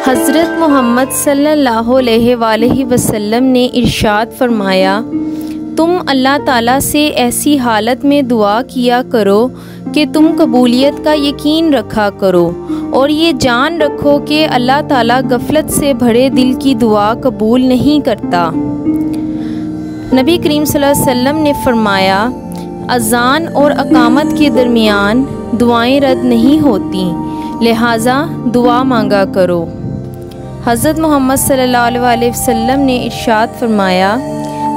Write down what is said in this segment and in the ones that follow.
हज़रत मोहम्मद सल्लल्लाहु अलैहि वसल्लम ने इरशाद फरमाया, तुम अल्लाह ताला से ऐसी हालत में दुआ किया करो कि तुम कबूलियत का यकीन रखा करो और ये जान रखो कि अल्लाह ताला गफलत से भरे दिल की दुआ कबूल नहीं करता। नबी करीम सल्लल्लाहु अलैहि वसल्लम ने फरमाया, अज़ान और अकामत के दरमियान दुआएं रद्द नहीं होती, लिहाजा दुआ मांगा करो। हज़रत मोहम्मद सल्लल्लाहु अलैहि वसल्लम ने इरशाद फरमाया,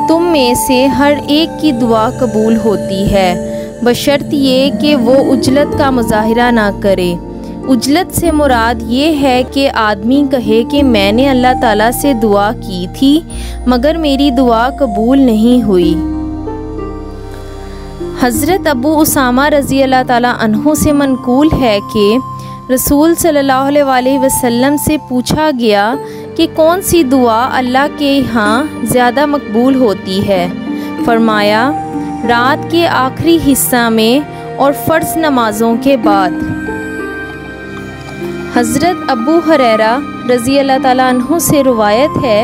तुम में से हर एक की दुआ कबूल होती है, बशर्त ये कि वो उजलत का मुजाहिरा ना करे। उजलत से मुराद ये है कि आदमी कहे कि मैंने अल्लाह ताला से दुआ की थी मगर मेरी दुआ कबूल नहीं हुई। हज़रत अबू उसामा रज़ी अल्लाह ताला अन्हु से मनकूल है कि रसूल सल्लल्लाहु अलैहि वसल्लम से पूछा गया कि कौन सी दुआ अल्लाह के यहाँ ज़्यादा मकबूल होती है। फरमाया, रात के आखिरी हिस्सा में और फ़र्ज़ नमाज़ों के बाद। हज़रत अबू हुरैरा रज़ी अल्लाह ताला अन्हु से रिवायत है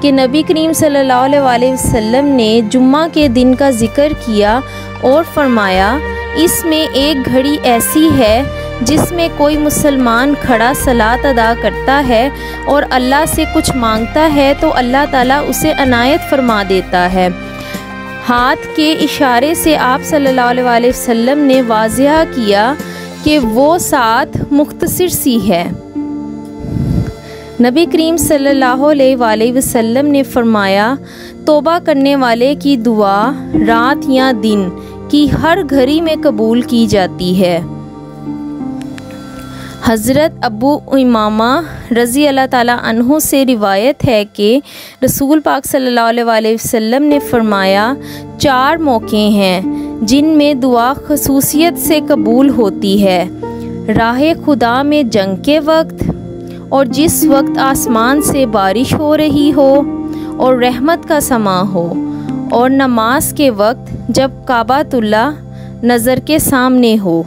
कि नबी करीम सल्लल्लाहु अलैहि वसल्लम ने जुम्मा के दिन का ज़िक्र किया और फरमाया, इसमें एक घड़ी ऐसी है जिसमें कोई मुसलमान खड़ा सलात अदा करता है और अल्लाह से कुछ मांगता है तो अल्लाह ताला उसे अनायत फरमा देता है। हाथ के इशारे से आप सल्लल्लाहु अलैहि वसल्लम ने वाज़िह किया कि वो साथ मुख्तसर सी है। नबी करीम सल्लल्लाहु अलैहि वसल्लम ने फरमाया, तौबा करने वाले की दुआ रात या दिन की हर घड़ी में कबूल की जाती है। हज़रत अबू उमामा रज़ी अल्लाह ताला अन्हु से रिवायत है कि रसूल पाक सल्लल्लाहु अलैहि वसल्लम ने फरमाया, 4 मौके हैं जिनमें दुआ खसूसियत से कबूल होती है, राह खुदा में जंग के वक्त, और जिस वक्त आसमान से बारिश हो रही हो और रहमत का समा हो, और नमाज के वक्त जब काबातुल्लाह नज़र के सामने हो।